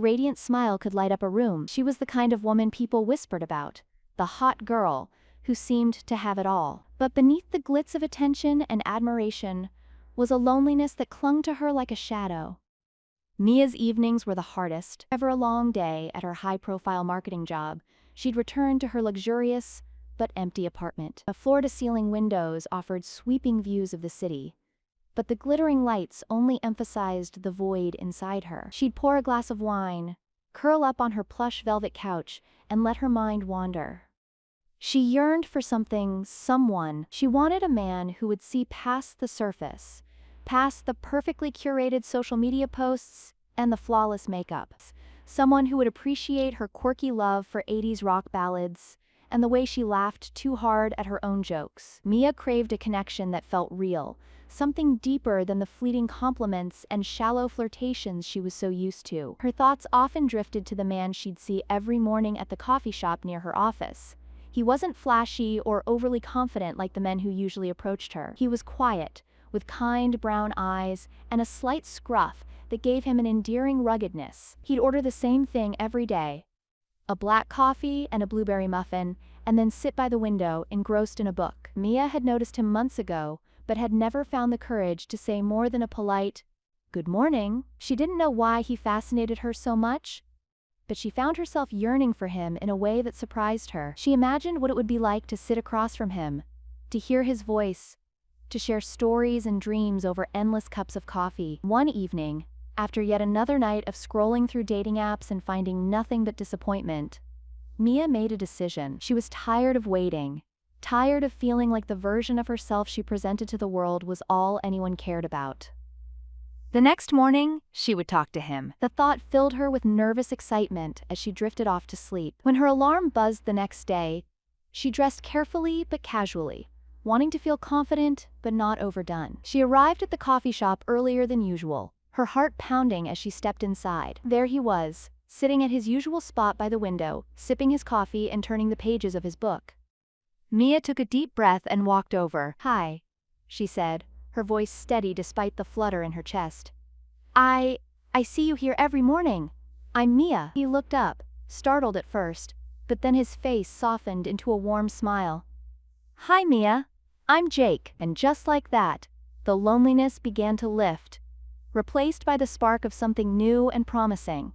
Radiant smile could light up a room. She was the kind of woman people whispered about, the hot girl who seemed to have it all. But beneath the glitz of attention and admiration was a loneliness that clung to her like a shadow. Mia's evenings were the hardest. After a long day at her high-profile marketing job, she'd return to her luxurious but empty apartment. The floor-to-ceiling windows offered sweeping views of the city, but the glittering lights only emphasized the void inside her. She'd pour a glass of wine, curl up on her plush velvet couch, and let her mind wander. She yearned for someone. She wanted a man who would see past the surface, past the perfectly curated social media posts and the flawless makeup. Someone who would appreciate her quirky love for 80s rock ballads and the way she laughed too hard at her own jokes. Mia craved a connection that felt real, something deeper than the fleeting compliments and shallow flirtations she was so used to. Her thoughts often drifted to the man she'd see every morning at the coffee shop near her office. He wasn't flashy or overly confident like the men who usually approached her. He was quiet, with kind brown eyes and a slight scruff that gave him an endearing ruggedness. He'd order the same thing every day, a black coffee and a blueberry muffin, and then sit by the window, engrossed in a book. Mia had noticed him months ago, but had never found the courage to say more than a polite, "Good morning." She didn't know why he fascinated her so much, but she found herself yearning for him in a way that surprised her. She imagined what it would be like to sit across from him, to hear his voice, to share stories and dreams over endless cups of coffee. One evening, after yet another night of scrolling through dating apps and finding nothing but disappointment, Mia made a decision. She was tired of waiting, tired of feeling like the version of herself she presented to the world was all anyone cared about. The next morning, she would talk to him. The thought filled her with nervous excitement as she drifted off to sleep. When her alarm buzzed the next day, she dressed carefully but casually, wanting to feel confident but not overdone. She arrived at the coffee shop earlier than usual, her heart pounding as she stepped inside. There he was, sitting at his usual spot by the window, sipping his coffee and turning the pages of his book. Mia took a deep breath and walked over. "Hi," she said, her voice steady despite the flutter in her chest. I see you here every morning. I'm Mia." He looked up, startled at first, but then his face softened into a warm smile. "Hi Mia, I'm Jake." And just like that, the loneliness began to lift, replaced by the spark of something new and promising.